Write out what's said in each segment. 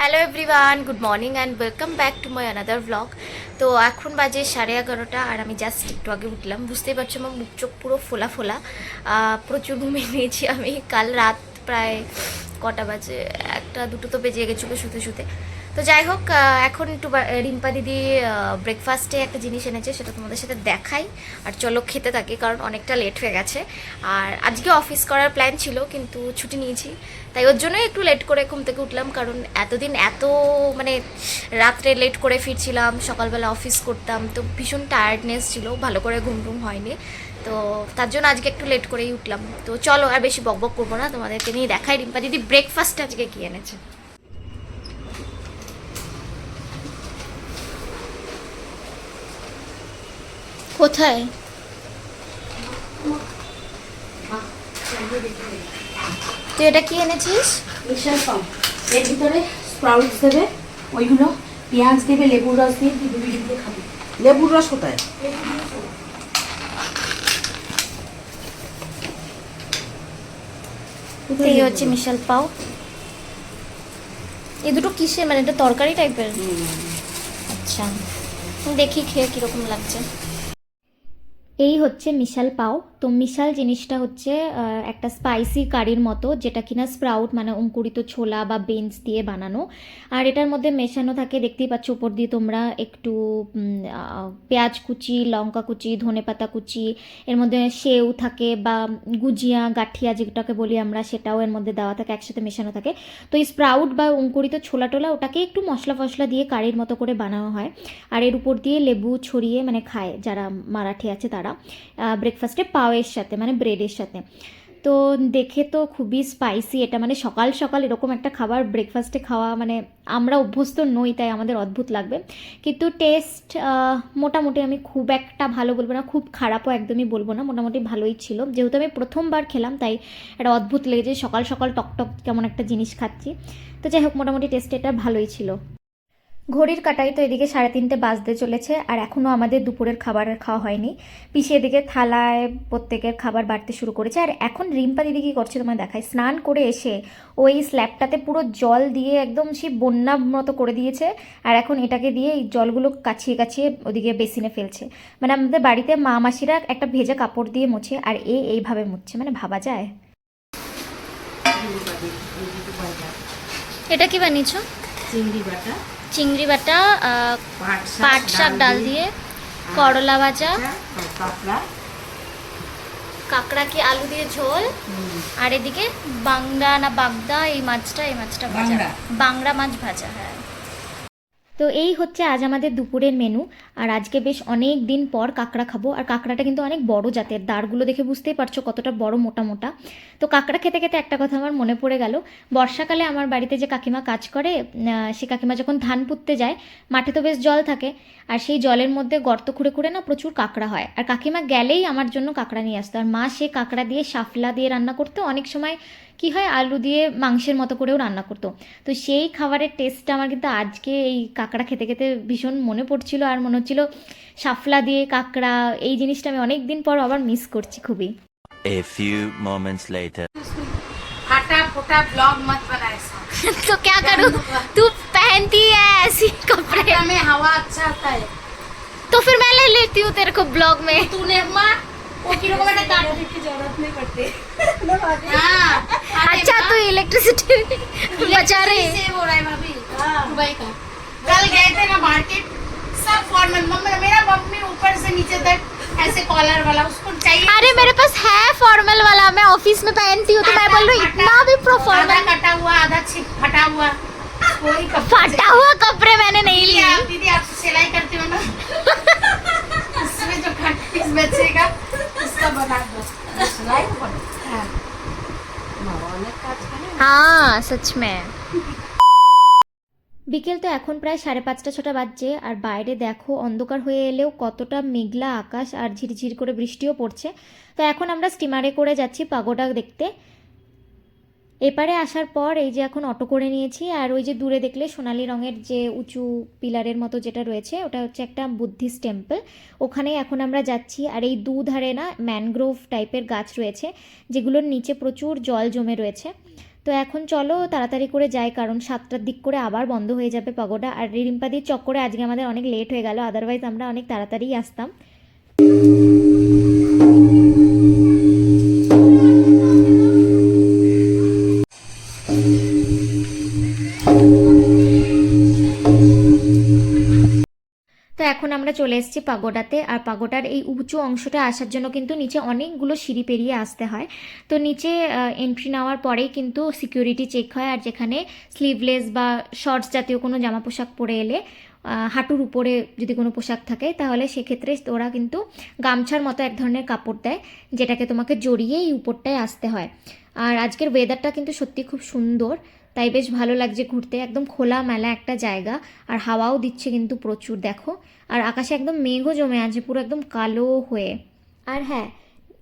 Hello everyone, good morning and welcome back to my another blog. তো এখন বাজে 11:30 আর আমি জাস্ট একটু আগে উঠলাম। বুঝতেই পারছো আমার মুখ চোখ পুরো ফোলা ফোলা, প্রচুর ঘুমিয়ে নিয়েছি আমি। কাল রাত প্রায় কটা বাজে, 1-2 তো বেজে গেছিলো শুতে শুতে। তো যাই হোক, এখন একটু রিম্পা দিদি ব্রেকফাস্টে একটা জিনিস এনেছে, সেটা তোমাদের সাথে দেখাই। আর চলো খেতে থাকি, কারণ অনেকটা লেট হয়ে গেছে। আর আজকে অফিস করার প্ল্যান ছিল, কিন্তু ছুটি নিয়েছি, তাই ওর জন্যই একটু লেট করে ঘুম থেকে উঠলাম। কারণ এতদিন মানে রাত্রে লেট করে ফিরছিলাম, সকালবেলা অফিস করতাম, তো ভীষণ টায়ার্ডনেস ছিল, ভালো করে ঘুম টুম হয়নি। তো তার জন্য আজকে একটু লেট করেই উঠলাম। তো চলো আর বেশি বকবক করবো না, তোমাদেরকে নিয়ে দেখাই রিম্পা দিদি ব্রেকফাস্ট আজকে কি এনেছে। কোথায়? তুই এটা কি এনেছিস? মিক্সার পাও, এর ভিতরে স্প্রাউটস দেবে, ওইগুলো পেঁয়াজ দেবে, লেবুর রস দিয়ে ডুবি ডুবিয়ে খাবে। লেবুর রস কোথায়? এই হচ্ছে মিশাল পাও। এই দুটো কিসের, মানে এটা তরকারি টাইপের? আচ্ছা, দেখি খেয়ে কিরকম লাগছে। এই হচ্ছে মিশাল পাও। তো মিশাল জিনিসটা হচ্ছে একটা স্পাইসি কারির মতো, যেটা কিনা স্প্রাউট মানে অঙ্কুরিত ছোলা বা বিনস দিয়ে বানানো। আর এটার মধ্যে মেশানো থাকে, দেখতেই পাচ্ছ উপর দিয়ে তোমরা, একটু পেঁয়াজ কুচি, লঙ্কা কুচি, ধনেপাতা কুচি, এর মধ্যে সেও থাকে বা গুজিয়া গাঠিয়া যেটাকে বলি আমরা, সেটাও এর মধ্যে দেওয়া থাকে, একসাথে মেশানো থাকে। তো এই স্প্রাউট বা অঙ্কুরিত ছোলা টোলা ওটাকে একটু মশলা ফসলা দিয়ে কারির মতো করে বানানো হয়। আর এর উপর দিয়ে লেবু ছড়িয়ে মানে খায় যারা মারাঠি আছে তারা ব্রেকফাস্টে, পাওয়ের সাথে মানে ব্রেডের সাথে। তো দেখে তো খুবই স্পাইসি এটা, মানে সকাল সকাল এরকম একটা খাবার ব্রেকফাস্টে খাওয়া, মানে আমরা অভ্যস্ত নই, তাই আমাদের অদ্ভুত লাগবে। কিন্তু টেস্ট মোটামুটি, আমি খুব একটা ভালো বলবো না, খুব খারাপও একদমই বলবো না, মোটামুটি ভালোই ছিল। যেহেতু আমি প্রথমবার খেলাম, তাই একটা অদ্ভুত লেগেছে, সকাল সকাল টকটক কেমন একটা জিনিস খাচ্ছি। তো যাই হোক, মোটামুটি টেস্ট এটা ভালোই ছিল। ঘড়ির কাঁটায় তো এদিকে 3:30 বাজতে চলেছে, আর এখনও আমাদের দুপুরের খাবার খাওয়া হয়নি। পিসি এদিকে থালায় প্রত্যেকের খাবার বাড়তে শুরু করেছে। আর এখন রিম্পা দিদি কী করছে তোমায় দেখায়। স্নান করে এসে ওই স্ল্যাবটাতে পুরো জল দিয়ে একদম সেই বন্যা মতো করে দিয়েছে। আর এখন এটাকে দিয়ে এই জলগুলো কাছিয়ে কাছিয়ে ওদিকে বেসিনে ফেলছে। মানে আমাদের বাড়িতে মা মাসিরা একটা ভেজা কাপড় দিয়ে মোছে, আর এইভাবে মুছছে, মানে ভাবা যায়। এটা কি বানিয়েছো? চিংড়ি বাটা, চিংড়ি বাটা, পাট শাক ডাল দিয়ে, করলা ভাজা, কাঁকড়া, কাঁকড়া কি আলু দিয়ে ঝোল, আর এদিকে বাংলা না বাগদা, এই মাছটা ভাজা, বাংলা মাছ ভাজা। হ্যাঁ, তো এই হচ্ছে আজ আমাদের দুপুরের মেনু। আর আজকে বেশ অনেক দিন পর কাঁকড়া খাবো। আর কাঁকড়াটা কিন্তু অনেক বড় জাতের, দাঁড়গুলো দেখে বুঝতেই পারছো কতটা বড়, মোটা মোটা। তো কাঁকড়া খেতে খেতে একটা কথা আমার মনে পড়ে গেল। বর্ষাকালে আমার বাড়িতে যে কাকিমা কাজ করে, সে কাকিমা যখন ধান পুঁততে যায়, মাঠে তো বেশ জল থাকে, আর সেই জলের মধ্যে গর্ত খুঁড়ে খুঁড়ে না প্রচুর কাঁকড়া হয়। আর কাকিমা গেলেই আমার জন্য কাঁকড়া নিয়ে আসতো। আর মা সে কাঁকড়া দিয়ে শাফলা দিয়ে রান্না করতো, অনেক সময় কি হয় আলু দিয়ে মাংসের মতো করেও রান্না করতো। তো সেই খাবারের টেস্টটা আমার কিন্তু আজকে এই কাঁকড়া খেতে খেতে ভীষণ মনে পড়ছিল। আর মনে হচ্ছিল শাফলা দিয়ে কাঁকড়া, এই জিনিসটা আমি অনেক দিন পর আবার মিস করছি খুবই। A few moments later. फाटा फूटा ब्लॉग मत बना ऐसा। तो क्या करूँ, तू पहनती है ऐसी कपड़े, फाटा में हवा अच्छा आता है। तो फिर मैं ले लेती हूँ तेरे को ब्लॉग में। तूने माँ वो किरকম একটা গাড়ি की जरूरत नहीं पड़ती। हाँ, अच्छा तू इलेक्ट्रिसिटी बचा रही है। सेव हो रहा है भाभी। दुबई का कल गए थे ना मार्केट, सब फॉर्मल, मेरा मम्मी ऊपर से नीचे तक ऐसे कॉलर वाला उसको चाहिए। अरे मेरे पास है फॉर्मल वाला, मैं ऑफिस में पहनती हूँ, तो मैं बोल रही हूँ इतना भी प्रो आधा फॉर्मल। कटा हुआ आधा फटा हुआ, कोई फटा हुआ कपड़े मैंने नहीं दीदी लिए। दीदी आप सिलाई करती हो ना, उसमें जो कट पीस बचेगा उसका बना दो सिलाई। हाँ हाँ सच में। বিকেল তো এখন প্রায় 5:30-6টা বাজছে, আর বাইরে দেখো অন্ধকার হয়ে এলেও কতটা মেঘলা আকাশ, আর ঝিরঝির করে বৃষ্টিও পড়ছে। তো এখন আমরা স্টিমারে করে যাচ্ছি পাগোডা দেখতে। এপারে আসার পর এই যে এখন অটো করে নিয়েছি, আর ওই যে দূরে দেখলে সোনালি রঙের যে উঁচু পিলারের মতো যেটা রয়েছে, ওটা হচ্ছে একটা বুদ্ধিস্ট টেম্পল, ওখানেই এখন আমরা যাচ্ছি। আর এই দুধারে না ম্যানগ্রোভ টাইপের গাছ রয়েছে, যেগুলোর নিচে প্রচুর জল জমে রয়েছে। তো এখন চলো তাড়াতাড়ি করে যাই, কারণ 7টার দিক করে আবার বন্ধ হয়ে যাবে পাগোডা। আর রিম্পাদির চক্করে আজকে আমাদের অনেক লেট হয়ে গেল, আদারওয়াইজ আমরা অনেক তাড়াতাড়ি আসতাম। তো এখন আমরা চলে এসেছি পাগোডাতে। আর পাগোডার এই উঁচু অংশটা আসার জন্য কিন্তু নিচে অনেকগুলো সিঁড়ি পেরিয়ে আসতে হয়। তো নিচে এন্ট্রি নেওয়ার পরেই কিন্তু সিকিউরিটি চেক হয়, আর যেখানে স্লিভলেস বা শর্টস জাতীয় কোনো জামা পোশাক পরে এলে, হাঁটুর উপরে যদি কোনো পোশাক থাকে, তাহলে সেক্ষেত্রে ওরা কিন্তু গামছার মতো এক ধরনের কাপড় দেয়, যেটাকে তোমাকে জড়িয়ে এই উপরটায় আসতে হয়। আর আজকের ওয়েদারটা কিন্তু সত্যি খুব সুন্দর, তাই বেশ ভালো লাগছে ঘুরতে। একদম খোলা মেলা একটা জায়গা, আর হাওয়াও দিচ্ছে কিন্তু প্রচুর, দেখো। আর আকাশে একদম মেঘও জমে আছে পুরো একদম কালো হয়ে। আর হ্যাঁ,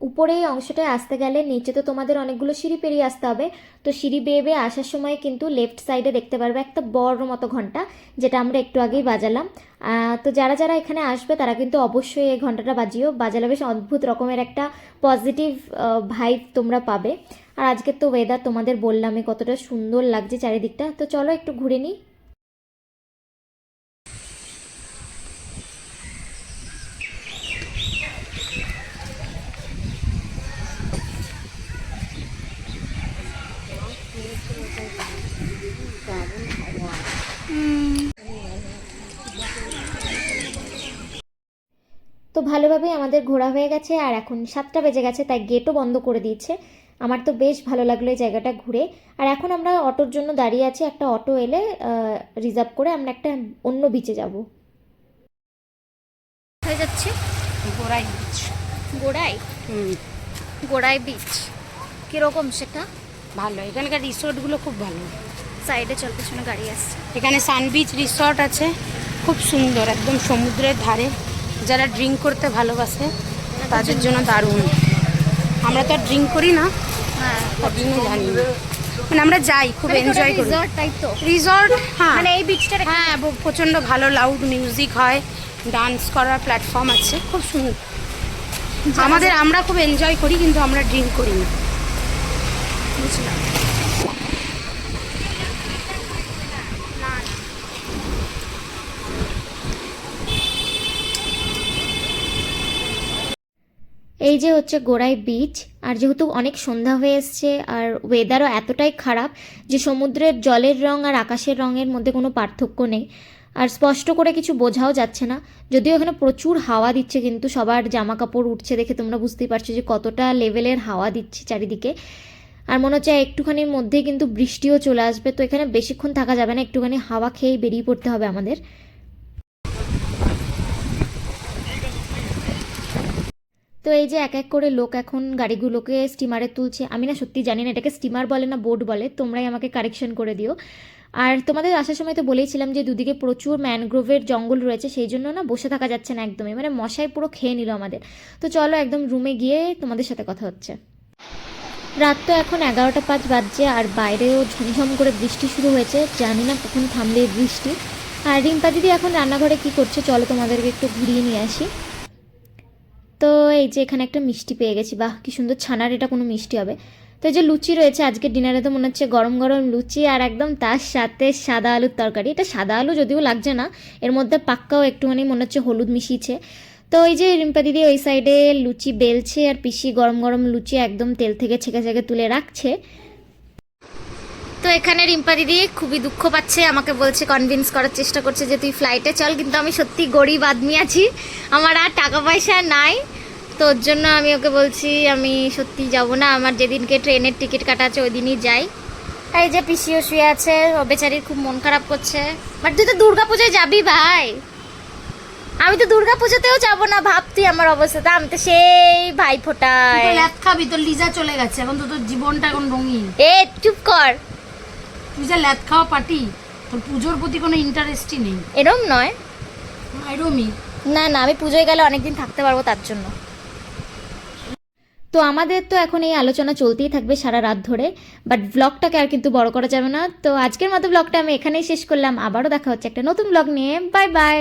উপরে এই অংশটায় আসতে গেলে নিচে তো তোমাদের অনেকগুলো সিঁড়ি পেরিয়ে আসতে হবে। তো সিঁড়ি বেয়ে বেয়ে আসার সময় কিন্তু লেফট সাইডে দেখতে পারবে একটা বড় মতো ঘন্টা, যেটা আমরা একটু আগেই বাজালাম। তো যারা যারা এখানে আসবে তারা কিন্তু অবশ্যই এই ঘন্টাটা বাজিও, বাজালে বেশ অদ্ভুত রকমের একটা পজিটিভ ভাইব তোমরা পাবে। আর আজকের তো ওয়েদার তোমাদের বললামই কতটা সুন্দর লাগছে চারিদিকটা। তো চলো একটু ঘুরে নিই। তো ভালোভাবেই আমাদের ঘোরা হয়ে গেছে, আর এখন 7টা বেজে গেছে, তাই গেটও বন্ধ করে দিয়েছে। আমার তো বেশ ভালো লাগলো এই জায়গাটা ঘুরে। আর এখন আমরা অটোর জন্য দাঁড়িয়ে আছি, একটা অটো এলে রিজার্ভ করে আমরা একটা অন্য বিচে যাব। হয়ে যাচ্ছে গোড়াই বিচ। গোড়াই গোড়াই বিচ কিরকম সেটা? ভালো, এখানকার রিসোর্টগুলো খুব ভালো। সাইডে চল, পেছনে গাড়ি আসছে। এখানে সান বিচ রিসর্ট আছে, খুব সুন্দর, একদম সমুদ্রের ধারে। যারা ড্রিঙ্ক করতে ভালোবাসে তাদের জন্য দারুণ। আমরা তো আর ড্রিঙ্ক করি না, হ্যাঁ, তার জন্য জানি না। মানে আমরা যাই, খুব এনজয় করি। রিসর্ট টাইপ তো, রিসর্ট, হ্যাঁ, মানে এই বিচটা হ্যাঁ, প্রচণ্ড ভালো, লাউড মিউজিক হয়, ডান্স করার প্ল্যাটফর্ম আছে, খুব সুন্দর। আমরা খুব এনজয় করি, কিন্তু আমরা ড্রিঙ্ক করি না। বুঝলাম। এই যে হচ্ছে গোড়াই বিচ। আর যেহেতু অনেক সন্ধ্যা হয়ে এসছে আর ওয়েদারও এতটাই খারাপ যে সমুদ্রের জলের রং আর আকাশের রঙের মধ্যে কোনো পার্থক্য নেই, আর স্পষ্ট করে কিছু বোঝাও যাচ্ছে না। যদিও এখানে প্রচুর হাওয়া দিচ্ছে, কিন্তু সবার জামা কাপড় উঠছে দেখে তোমরা বুঝতেই পারছো যে কতটা লেভেলের হাওয়া দিচ্ছে চারিদিকে। আর মনে হচ্ছে একটুখানির মধ্যেই কিন্তু বৃষ্টিও চলে আসবে। তো এখানে বেশিক্ষণ থাকা যাবে না, একটুখানি হাওয়া খেয়েই বেরিয়ে পড়তে হবে আমাদের। তো এই যে এক এক করে লোক এখন গাড়িগুলোকে স্টিমারে তুলছে। আমি না সত্যি জানি না এটাকে স্টিমার বলে না বোট বলে, তোমরাই আমাকে কারেকশন করে দিও। আর তোমাদের আসার সময় তো বলেইছিলাম যে দুদিকে প্রচুর ম্যানগ্রোভের জঙ্গল রয়েছে, সেই জন্য না বসে থাকা যাচ্ছে না একদমই, মানে মশাই পুরো খেয়ে নিল আমাদের। তো চলো একদম রুমে গিয়ে তোমাদের সাথে কথা হচ্ছে। রাত তো এখন 11টা 5 বাজছে, আর বাইরেও ঝমঝম করে বৃষ্টি শুরু হয়েছে, জানি না কখন থামবে এই বৃষ্টি। আর রিম্পা দিদি এখন রান্নাঘরে কি করছে চলো তোমাদেরকে একটু ঘুরিয়ে নিয়ে আসি। তো এই যে এখানে একটা মিষ্টি পেয়ে গেছি, বাহ কি সুন্দর ছানার, এটা কোনো মিষ্টি হবে। তো এই যে লুচি রয়েছে আজকের ডিনারে, তো মনে হচ্ছে গরম গরম লুচি আর একদম তার সাথে সাদা আলুর তরকারি। এটা সাদা আলু যদিও লাগছে না, এর মধ্যে পাক্কাও একটুখানি মনে হচ্ছে হলুদ মিশিয়েছে। তো এই যে রিম্পা দিদি ওই সাইডে লুচি বেলছে, আর পিসি গরম গরম লুচি একদম তেল থেকে ছেঁকে ছেঁকে তুলে রাখছে। তো এখানে রিম্পা দিদি খুবই দুঃখ পাচ্ছে, আমাকে বলছে, কনভিন্স করার চেষ্টা করছে যে তুই ফ্লাইটে চল, কিন্তু আমি সত্যি গরিব আদমি আছি, আমার আর টাকা পয়সা নাই। তো ওর জন্য আমি ওকে বলছি আমি সত্যি যাব না, আমার যেদিনকে ট্রেনের টিকিট কাটা আছে ওই দিনই যাই। এই যে পিসিও শুয়ে আছে, ও বেচারির খুব মন খারাপ করছে। বাট তুই তো দুর্গাপূজায় যাবি ভাই, আমি তো দুর্গাপূজাতেও যাবো না, ভাবতি আমার অবস্থাটা, আমি তো সেই ভাই ফোটায় ল্যাদ খাবি, তোর লিজা চলে গেছে, এখন তো তোর জীবনটা এখন রঙিন। এ চুপ কর, তুই যা ল্যাদ খাওয়া পার্টি, তোর পুজোর প্রতি কোনো ইন্টারেস্টই নেই। এরম নয়, এরমই। না না, আমি পুজোয় গেলে অনেকদিন থাকতে পারবো তার জন্য। তো আমাদের তো এখন এই আলোচনা চলতেই থাকবে সারা রাত ধরে, বাট ব্লগটাকে আর কিন্তু বড় করা যাবে না। তো আজকের মতো ব্লগটা আমি এখানেই শেষ করলাম, আবারও দেখা হচ্ছে একটা নতুন ব্লগ নিয়ে। Bye bye.